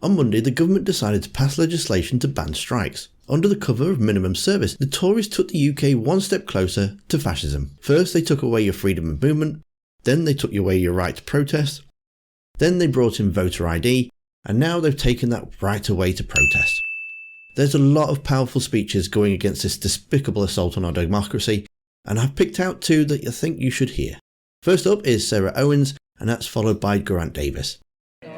On Monday, the government decided to pass legislation to ban strikes. Under the cover of minimum service, the Tories took the UK one step closer to fascism. First, they took away your freedom of movement, then they took away your right to protest, then they brought in voter ID, and now they've taken that right away to protest. There's a lot of powerful speeches going against this despicable assault on our democracy, and I've picked out two that I think you should hear. First up is Sarah Owens, and that's followed by Geraint Davis.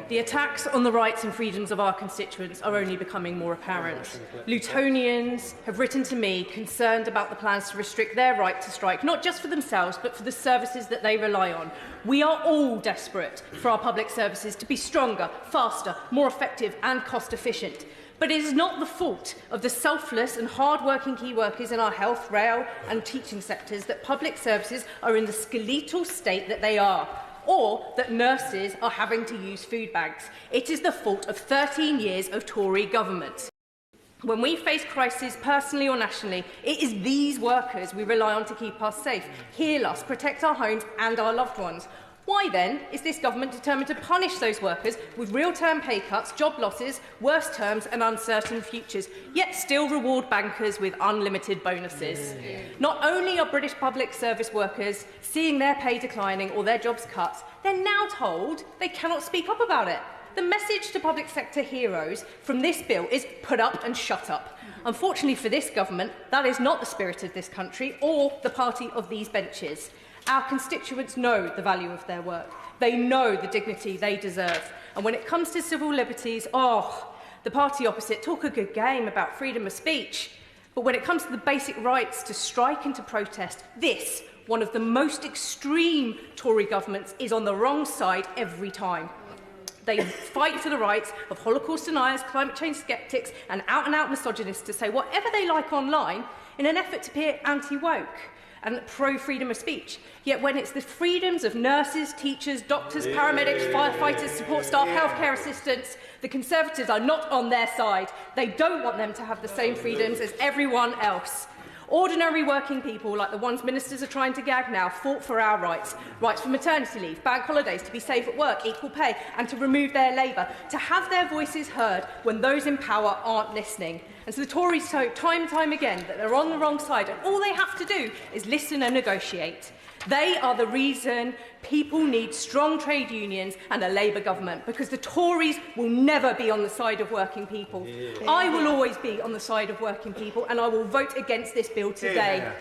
The attacks on the rights and freedoms of our constituents are only becoming more apparent. Lutonians have written to me concerned about the plans to restrict their right to strike, not just for themselves, but for the services that they rely on. We are all desperate for our public services to be stronger, faster, more effective and cost efficient. But it is not the fault of the selfless and hard-working key workers in our health, rail and teaching sectors that public services are in the skeletal state that they are, or that nurses are having to use food bags. It is the fault of 13 years of Tory government. When we face crises personally or nationally, it is these workers we rely on to keep us safe, heal us, protect our homes and our loved ones. Why then is this government determined to punish those workers with real-term pay cuts, job losses, worse terms and uncertain futures, yet still reward bankers with unlimited bonuses? Not only are British public service workers seeing their pay declining or their jobs cut, they're now told they cannot speak up about it. The message to public sector heroes from this bill is put up and shut up. Unfortunately for this government, that is not the spirit of this country or the party of these benches. Our constituents know the value of their work. They know the dignity they deserve. And when it comes to civil liberties, the party opposite talk a good game about freedom of speech. But when it comes to the basic rights to strike and to protest, this, one of the most extreme Tory governments, is on the wrong side every time. They fight for the rights of Holocaust deniers, climate change sceptics and out-and-out misogynists to say whatever they like online in an effort to appear anti-woke and pro-freedom of speech. Yet when it's the freedoms of nurses, teachers, doctors, paramedics, firefighters, support staff, healthcare assistants, the Conservatives are not on their side. They don't want them to have the same freedoms as everyone else. Ordinary working people, like the ones ministers are trying to gag now, fought for our rights. Rights for maternity leave, bank holidays, to be safe at work, equal pay, and to remove their labour, to have their voices heard when those in power aren't listening. And so the Tories show time and time again that they're on the wrong side, and all they have to do is listen and negotiate. They are the reason people need strong trade unions and a Labour government, because the Tories will never be on the side of working people. I will always be on the side of working people, and I will vote against this bill today.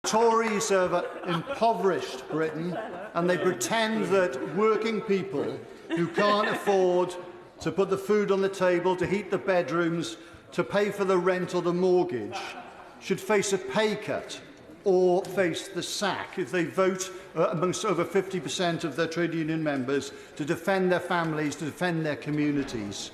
Tories have impoverished Britain, and they pretend that working people who can't afford to put the food on the table, to heat the bedrooms, to pay for the rent or the mortgage, should face a pay cut or face the sack if they vote amongst over 50% of their trade union members to defend their families, to defend their communities,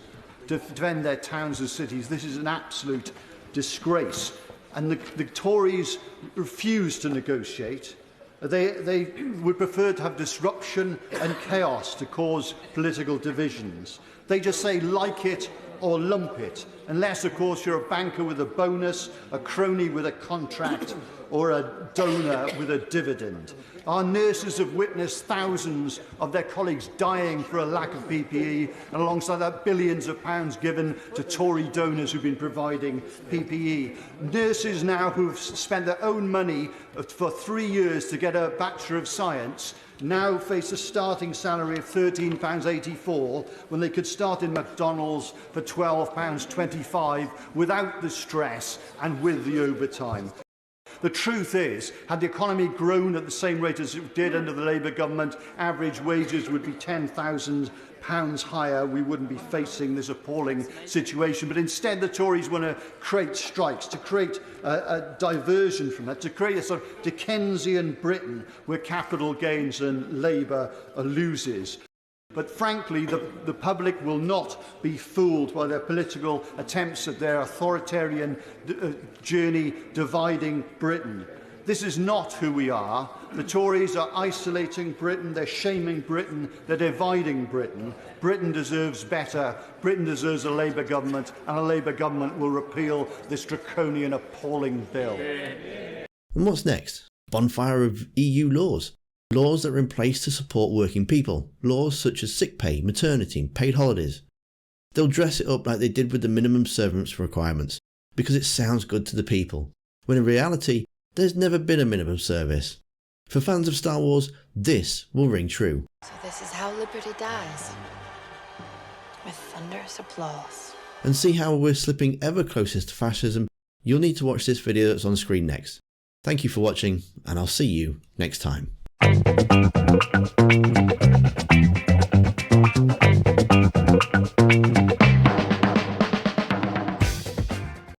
to defend their towns and cities. This is an absolute disgrace. And the Tories refuse to negotiate. They would prefer to have disruption and chaos to cause political divisions. They just say, like it or lump it, unless, of course, you're a banker with a bonus, a crony with a contract, or a donor with a dividend. Our nurses have witnessed thousands of their colleagues dying for a lack of PPE, and alongside that, billions of pounds given to Tory donors who've been providing PPE. Nurses now who've spent their own money for 3 years to get a Bachelor of Science now face a starting salary of £13.84 when they could start in McDonald's for £12.25 without the stress and with the overtime. The truth is, had the economy grown at the same rate as it did under the Labour government, average wages would be £10,000 higher. We wouldn't be facing this appalling situation. But instead, the Tories want to create strikes, to create a diversion from that, to create a sort of Dickensian Britain where capital gains and Labour loses. But frankly, the public will not be fooled by their political attempts at their authoritarian journey dividing Britain. This is not who we are. The Tories are isolating Britain, they're shaming Britain, they're dividing Britain. Britain deserves better. Britain deserves a Labour government, and a Labour government will repeal this draconian, appalling bill. And what's next? Bonfire of EU laws. Laws that are in place to support working people, laws such as sick pay, maternity and paid holidays. They'll dress it up like they did with the minimum service requirements, because it sounds good to the people, when in reality, there's never been a minimum service. For fans of Star Wars, this will ring true. So this is how liberty dies. With thunderous applause. And see how we're slipping ever closer to fascism, you'll need to watch this video that's on screen next. Thank you for watching, and I'll see you next time.